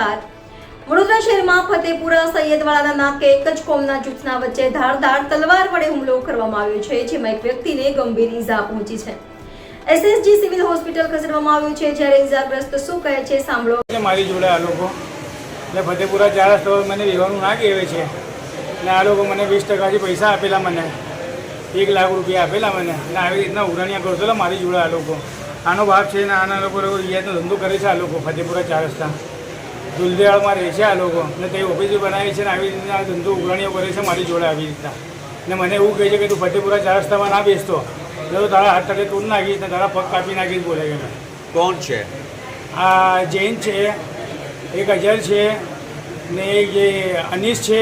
સમાચાર વડોદરા શહેરમાં ફતેપુરા સૈયદવાડાના નાકે એક જ કોમના જૂથના વચ્ચે ધારદાર તલવાર વડે હુમલો કરવામાં આવ્યો છે, જેમાં એક વ્યક્તિને ગંભીર ઈજા પહોંચી છે। એસએસજી સિવિલ હોસ્પિટલ ખસેડવામાં આવ્યું છે, જ્યારે ઈજાગ્રસ્ત શું કહે છે સાંભળો। મારી જોડે આ લોકો એટલે ફતેપુરા 4 રસ્તા મને રહેવાનું ના કહેવે છે ને આ લોકો મને 20% પૈસા આપેલા, મને 1 લાખ રૂપિયા આપેલા મને ને આવી રીતના ઉઘરાણીયા કરતો મારી જોડે આ લોકો। આનો બાપ છે ને આના લોકો રિયાતનો ધંધો કરે છે। આ લોકો ફતેપુરા 4 રસ્તા દુલદેવાળમાં રહે છે આ લોકો ને તે ઓફિસ બનાવી છે ને આવી રીતના ધંધો ઉઘરાણીઓ કરે છે મારી જોડે આવી રીતના ને મને એવું કહે છે કે તું ફતેપુરા 4 રસ્તામાં ના બેસતો તો તારા હાથ તળે તોડ નાખીશ ને તારા પગ કાપી નાખીશ બોલે કે મેં। કોણ છે? આ જૈન છે, એક અજર છે ને એક જે અનીસ છે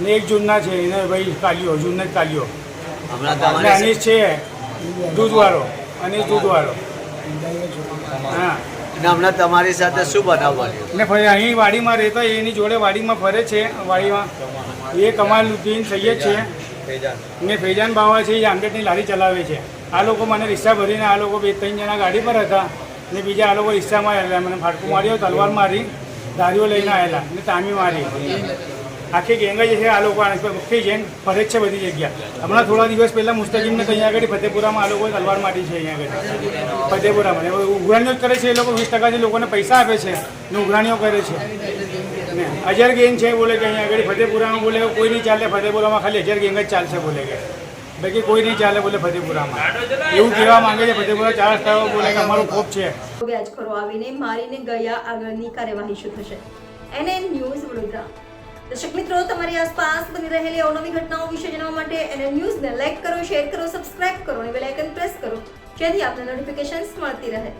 ને એક જુન્ના છે, એને ભાઈ કાલિયો જુન્નત કાલિયો ને અનીસ છે દૂધવાળો, અનીસ દૂધવાળો। હા અને હમણાં તમારી સાથે શું બનાવ બન્યો? ને ફરી અહીં વાડીમાં રહેતો એની જોડે વાડીમાં ફરે છે, વાડીમાં એ કમાલુદ્દીન સૈયદ છે ને ફૈજાન બાવા છે, એ આમલેટની લારી ચલાવે છે। આ લોકો મને રિક્ષા ભરીને આ લોકો 2-3 જણા ગાડી પર હતા ને બીજા આ લોકો રિક્ષામાં આવેલા, મને ફાટકું માર્યો, તલવાર મારી, દારીઓ લઈને આવેલા ને તામી મારી। આખી ગેંગ જ છે આ લોકો, આખી ગેંગ ફરે જ છે બધી જગ્યા। હમણાં થોડા દિવસ પહેલાં મુસ્તકીમને તો અહીંયા આગળ ફતેપુરામાં આ લોકો તલવાર મારી છે, અહીંયા આગળ ફતેપુરામાં ઉઘરાણીઓ જ કરે છે એ લોકો। 20% લોકોને પૈસા આપે છે ને ઉઘરાણીઓ કરે છે ને અજર ગેંગ છે બોલે કે અહીંયા આગળ ફતેપુરામાં બોલે કોઈ નહીં ચાલે, ફતેપુરામાં ખાલી અજર ગેંગ જ ચાલશે બોલે કે બાકી કોઈ નહીં ચાલે બોલે ફતેપુરામાં, એવું કહેવા માંગે છે। ફતેપુરા 4 રસ્તાઓ બોલે કે અમારું ખોફ છે। વ્યાજખોરો આવીને મારીને ગયા, આગળની કાર્યવાહી શું થશે? NN news Vadodara. દર્શક મિત્રો, તમારી આસપાસ બની રહેલી અવનવી ઘટનાઓ વિશે જાણવા માટે NN ન્યૂઝને લાઈક કરો, શેર કરો, સબસ્ક્રાઇબ કરો અને બેલ આઇકન પ્રેસ કરો, જેથી આપને નોટિફિકેશન્સ મળતી રહે।